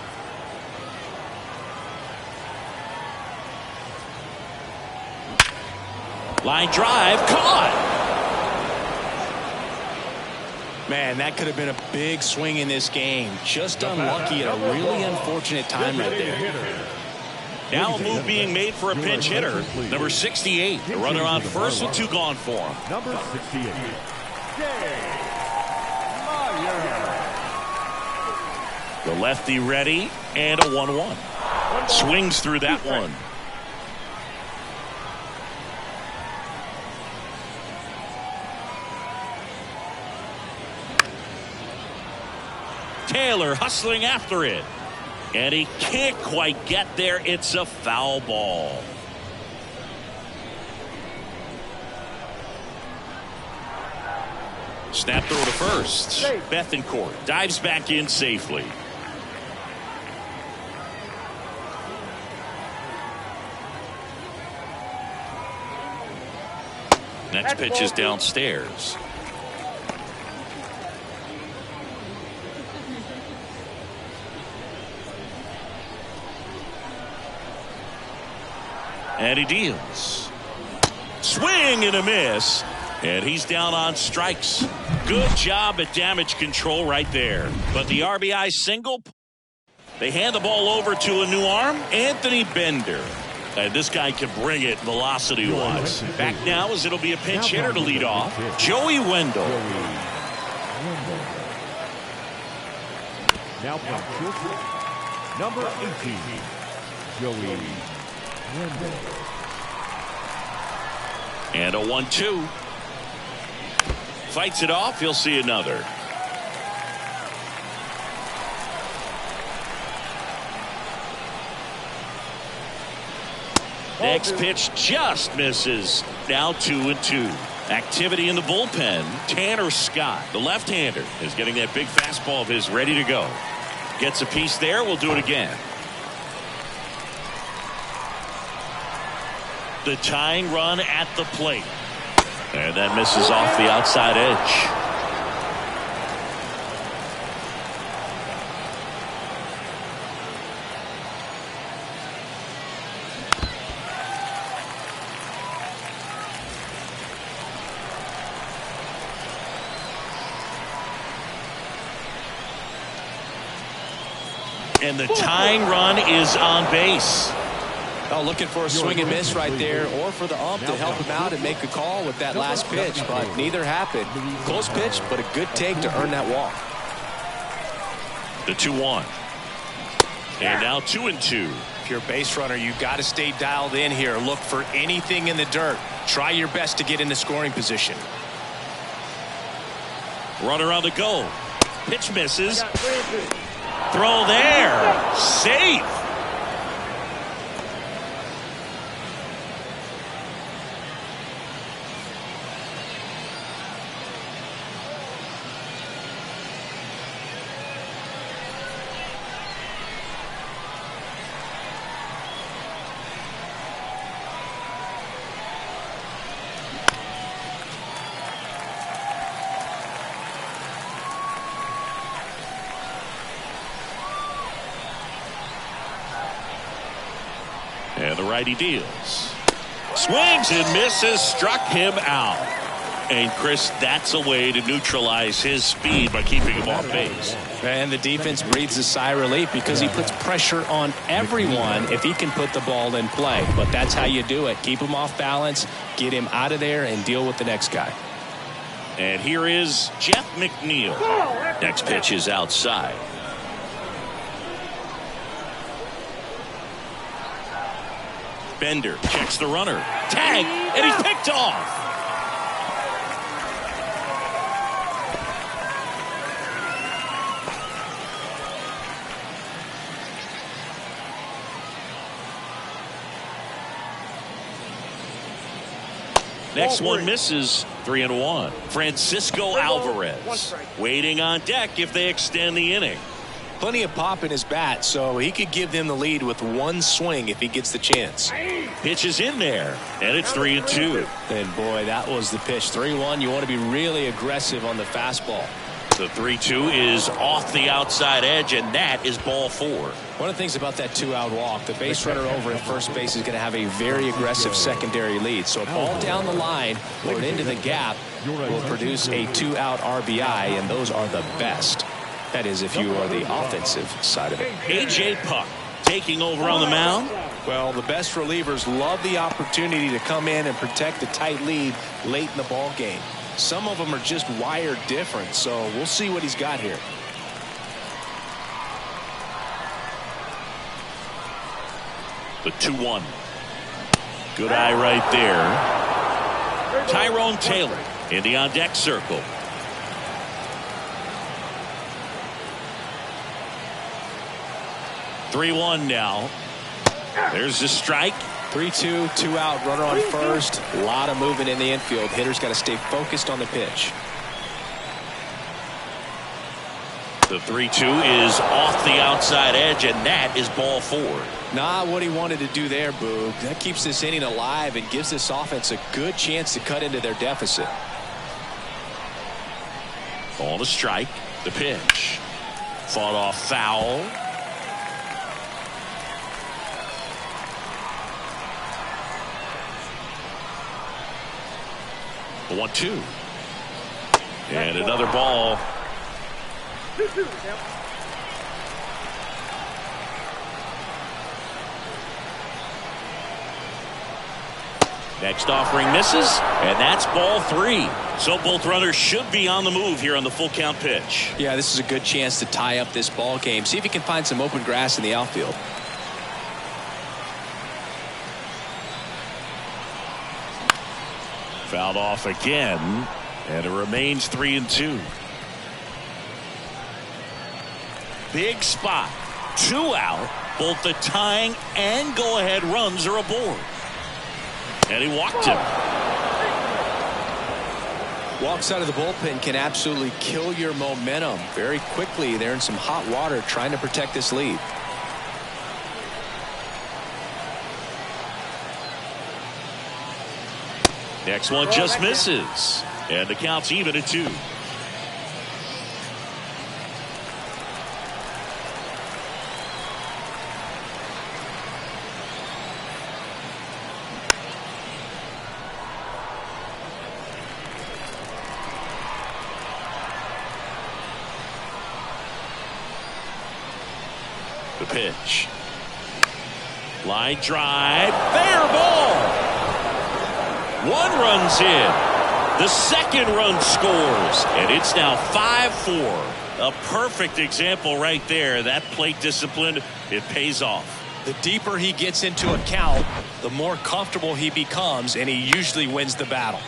[SPEAKER 1] Line drive, caught.
[SPEAKER 2] Man, that could have been a big swing in this game. Just unlucky at a really unfortunate time right there.
[SPEAKER 1] Now a move being made for a pinch hitter. Number 68. The runner on first with 2 gone for him.
[SPEAKER 3] Number 68.
[SPEAKER 1] The lefty ready, and a 1-1. Swings through that one. Taylor hustling after it. And he can't quite get there. It's a foul ball. Snap throw to first. Bethancourt dives back in safely. Next pitch is downstairs. And he deals. Swing and a miss. And he's down on strikes. Good job at damage control right there. But the RBI single. They hand the ball over to a new arm, Anthony Bender. And this guy can bring it velocity-wise. Back now as it'll be a pinch hitter to lead off, Joey Wendell.
[SPEAKER 3] Now from short, number 18, Joey Wendell.
[SPEAKER 1] And a 1-2. Fights it off. He'll see another. Next pitch just misses. Now 2-2. Activity in the bullpen. Tanner Scott, the left-hander, is getting that big fastball of his ready to go. Gets a piece there. We'll do it again. The tying run at the plate. And that misses off the outside edge. And the tying run is on base.
[SPEAKER 2] Oh, looking for a swing and miss right there, or for the ump to help him out and make a call with that last pitch, but neither happened. Close pitch, but a good take to earn that walk.
[SPEAKER 1] The 2-1. And now 2-2.
[SPEAKER 2] If you're a base runner, you got to stay dialed in here. Look for anything in the dirt. Try your best to get in the scoring position.
[SPEAKER 1] Runner on the go. Pitch misses. Throw there. Safe. And the righty deals. Swings and misses. Struck him out. And Chris, that's a way to neutralize his speed by keeping him off base.
[SPEAKER 2] And the defense breathes a sigh of relief because he puts pressure on everyone if he can put the ball in play. But that's how you do it. Keep him off balance, get him out of there, and deal with the next guy.
[SPEAKER 1] And here is Jeff McNeil. Next pitch is outside. Bender checks the runner. Tag, and he's picked off. Next one misses. 3-1. Francisco Alvarez waiting on deck if they extend the inning.
[SPEAKER 2] Plenty of pop in his bat, so he could give them the lead with one swing if he gets the chance.
[SPEAKER 1] Pitch is in there, and it's 3-2.
[SPEAKER 2] And boy, that was the pitch. 3-1. You want to be really aggressive on the fastball.
[SPEAKER 1] The 3-2 is off the outside edge, and that is ball 4.
[SPEAKER 2] One of the things about that 2-out walk, the base runner over at first base is going to have a very aggressive secondary lead. So a ball down the line or into the gap will produce a 2-out RBI, and those are the best. That is, if you are the offensive side of it.
[SPEAKER 1] A.J. Puck taking over on the mound.
[SPEAKER 2] Well, the best relievers love the opportunity to come in and protect a tight lead late in the ball game. Some of them are just wired different, so we'll see what he's got here.
[SPEAKER 1] The 2-1. Good eye right there. Tyrone Taylor in the on-deck circle. 3-1 now. There's the strike.
[SPEAKER 2] 3-2, 2-out, runner on first. A lot of movement in the infield. Hitter's got to stay focused on the pitch.
[SPEAKER 1] The 3-2 is off the outside edge, and that is ball 4.
[SPEAKER 2] Not what he wanted to do there, Boog. That keeps this inning alive and gives this offense a good chance to cut into their deficit.
[SPEAKER 1] Ball to strike. The pitch. Fought off foul. The 1-2. And another ball.
[SPEAKER 4] 2-2 now.
[SPEAKER 1] Next offering misses, and that's ball 3. So both runners should be on the move here on the full count pitch.
[SPEAKER 2] Yeah, this is a good chance to tie up this ball game. See if he can find some open grass in the outfield.
[SPEAKER 1] Fouled off again, and it remains 3-2. Big spot. 2 out. Both the tying and go-ahead runs are aboard. And he walked him.
[SPEAKER 2] Walks out of the bullpen can absolutely kill your momentum very quickly. They're in some hot water trying to protect this lead.
[SPEAKER 1] Next one just misses. And the count's even at 2. The pitch. Line drive. Fair ball. 1 run's in. The second run scores. And it's now 5-4. A perfect example right there. That plate discipline, it pays off.
[SPEAKER 2] The deeper he gets into a count, the more comfortable he becomes, and he usually wins the battle.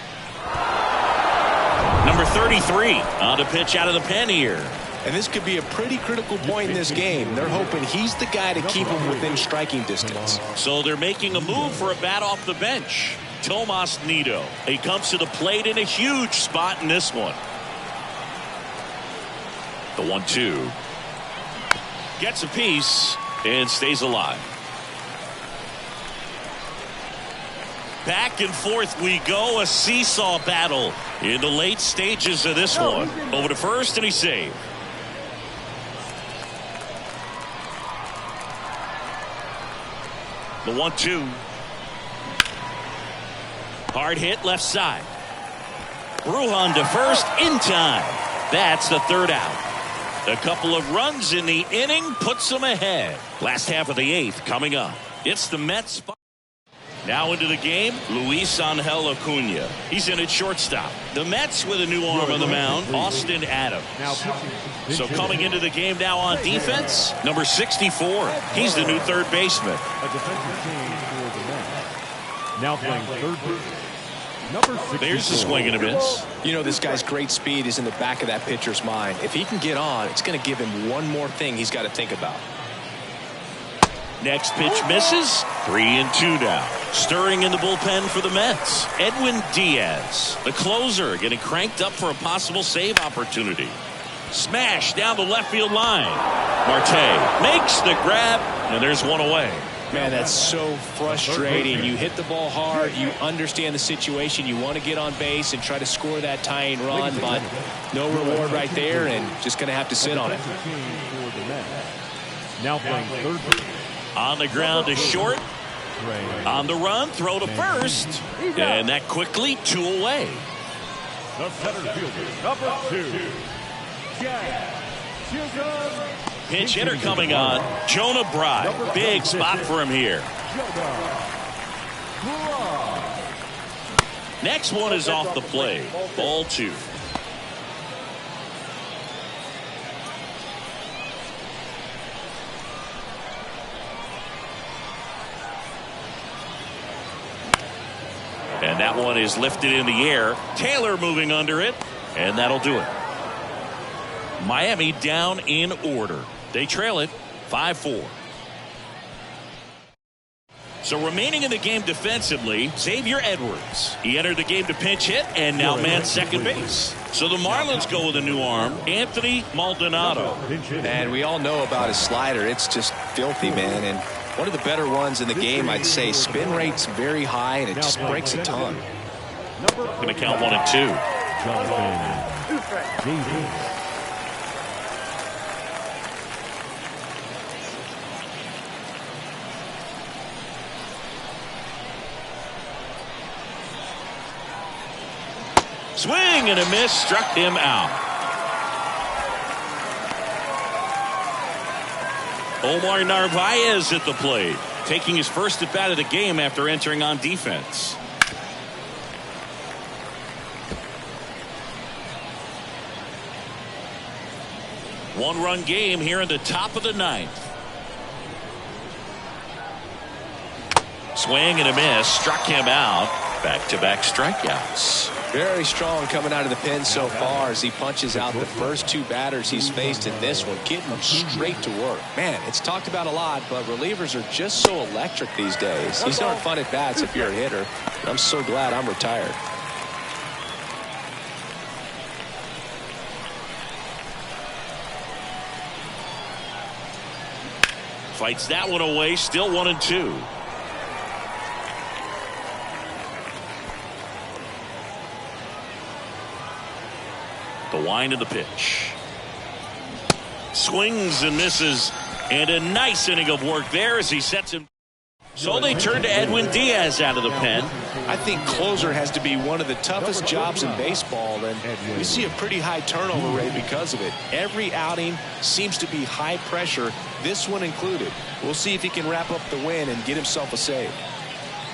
[SPEAKER 1] Number 33 on the pitch out of the pen here.
[SPEAKER 2] And this could be a pretty critical point in this game. They're hoping he's the guy to keep him within striking distance.
[SPEAKER 1] So they're making a move for a bat off the bench. Tomas Nido. He comes to the plate in a huge spot in this one. The 1-2. Gets a piece and stays alive. Back and forth we go. A seesaw battle in the late stages of this one. Over to first, and he's saved. The 1-2. Hard hit left side. Bruhan to first in time. That's the 3rd out. A couple of runs in the inning puts them ahead. Last half of the 8th coming up. It's the Mets. Now into the game, Luis Angel Acuna. He's in at shortstop. The Mets with a new arm on the mound, Austin Adams. So coming into the game now on defense, number 64. He's the new third baseman.
[SPEAKER 3] A defensive change for the Mets. Now playing third base. Number 64.
[SPEAKER 1] There's the swing and a miss.
[SPEAKER 2] You know, this guy's great speed is in the back of that pitcher's mind. If he can get on, it's going to give him one more thing he's got to think about.
[SPEAKER 1] Next pitch misses. 3-2 now. Stirring in the bullpen for the Mets. Edwin Diaz, the closer, getting cranked up for a possible save opportunity. Smash down the left field line. Marte makes the grab, and there's one away.
[SPEAKER 2] Man, that's so frustrating. You hit the ball hard. You understand the situation. You want to get on base and try to score that tying run, but no reward right there, and just going to have to sit on it.
[SPEAKER 3] Now playing third base.
[SPEAKER 1] On the ground to short. On the run, throw to first. And that quickly 2 away.
[SPEAKER 3] The center fielder, number 2.
[SPEAKER 1] Pinch hitter coming on. Jonah Bride. Big spot for him here. Next one is off the play. Ball 2. And that one is lifted in the air. Taylor moving under it, and that'll do it. Miami down in order. They trail it 5-4. So remaining in the game defensively, Xavier Edwards. He entered the game to pinch hit and now man second base. So the Marlins go with a new arm, Anthony Maldonado.
[SPEAKER 2] And we all know about his slider. It's just filthy, man. And one of the better ones in the game, I'd say. Spin rate's very high, and it just breaks a ton.
[SPEAKER 1] Going to count 1 and 2. Swing and a miss, struck him out. Omar Narvaez at the plate, taking his first at bat of the game after entering on defense. One-run game here in the top of the ninth. Swing and a miss, struck him out. Back-to-back strikeouts.
[SPEAKER 2] Very strong coming out of the pen so far as he punches out the first two batters he's faced in this one, getting them straight to work. Man, it's talked about a lot, but relievers are just so electric these days. These aren't fun at bats if you're a hitter. And I'm so glad I'm retired.
[SPEAKER 1] Fights that one away, still 1-2. The wind of the pitch. Swings and misses, and a nice inning of work there as he sets him. So they turn to Edwin Diaz out of the pen.
[SPEAKER 2] I think closer has to be one of the toughest jobs in baseball, and we see a pretty high turnover rate because of it. Every outing seems to be high pressure, this one included. We'll see if he can wrap up the win and get himself a save.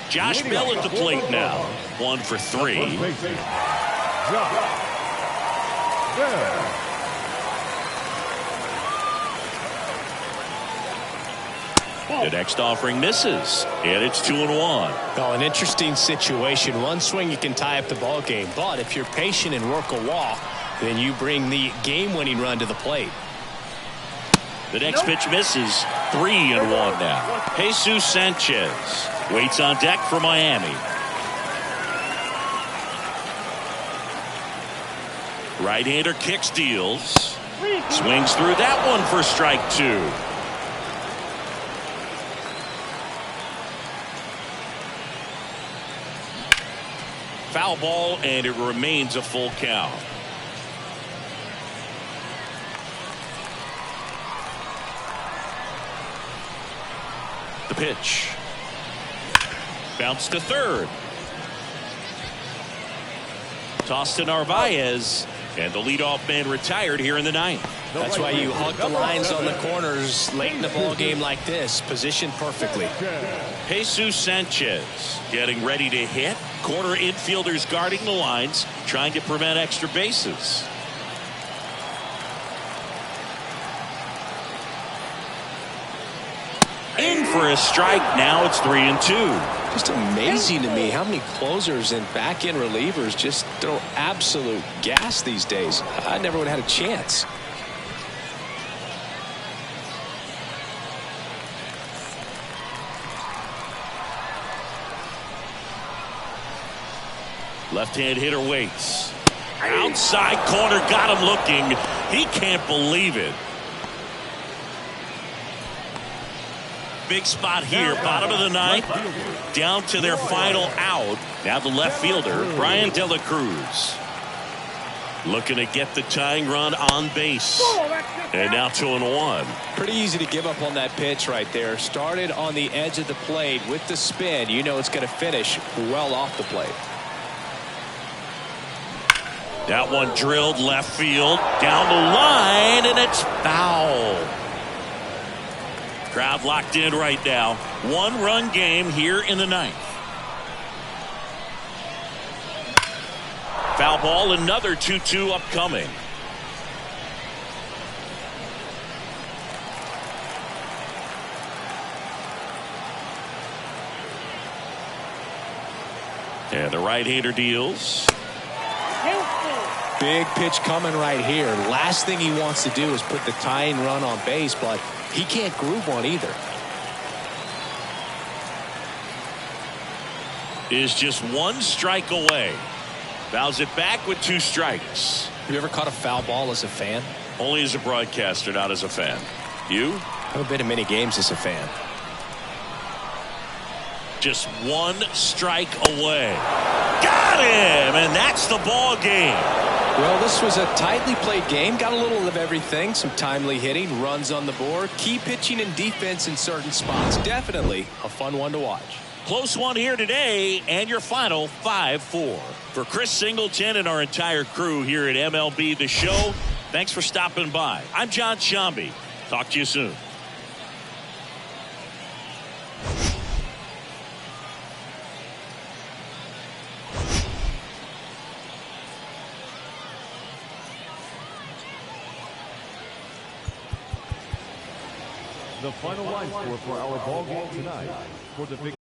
[SPEAKER 1] Josh Bell at the plate now. 1 for 3. The next offering misses, and it's 2-1.
[SPEAKER 2] Oh, an interesting situation. One swing you can tie up the ball game, but if you're patient and work a walk, then you bring the game-winning run to the plate.
[SPEAKER 1] The next pitch misses. 3-1 now. Jesus Sanchez waits on deck for Miami. Right-hander kicks, deals. Swings through that one for strike 2. Foul ball, and it remains a full count. The pitch. Bounce to third. Tossed to Narvaez, and the leadoff man retired here in the ninth.
[SPEAKER 2] That's why you hug the lines on the corners late in the ball game like this, positioned perfectly.
[SPEAKER 1] Jesus Sanchez getting ready to hit. Corner infielders guarding the lines, trying to prevent extra bases. In for a strike. Now it's 3-2.
[SPEAKER 2] Just amazing to me how many closers and back-end relievers just throw absolute gas these days. I never would have had a chance.
[SPEAKER 1] Left-hand hitter waits. Outside corner, got him looking. He can't believe it. Big spot here, bottom of the ninth, down to their final out. Now the left fielder, Brian De La Cruz, looking to get the tying run on base. And now 2-1.
[SPEAKER 2] Pretty easy to give up on that pitch right there. Started on the edge of the plate with the spin. You know it's going to finish well off the plate.
[SPEAKER 1] That one drilled left field, down the line, and it's foul. Crowd locked in right now. One-run game here in the ninth. Foul ball, another 2-2 upcoming. And the right-hander deals.
[SPEAKER 2] Big pitch coming right here. Last thing he wants to do is put the tying run on base, but he can't groove one either.
[SPEAKER 1] Is just one strike away. Fouls it back with 2 strikes.
[SPEAKER 2] Have you ever caught a foul ball as a fan?
[SPEAKER 1] Only as a broadcaster, not as a fan. You?
[SPEAKER 2] I haven't been to many games as a fan.
[SPEAKER 1] Just one strike away. Got him! And that's the ball game.
[SPEAKER 2] Well, this was a tightly played game. Got a little of everything. Some timely hitting, runs on the board, key pitching and defense in certain spots. Definitely a fun one to watch.
[SPEAKER 1] Close one here today, and your final 5-4. For Chris Singleton and our entire crew here at MLB The Show, thanks for stopping by. I'm John Sciambi. Talk to you soon.
[SPEAKER 3] The final line score for our ball game tonight. For the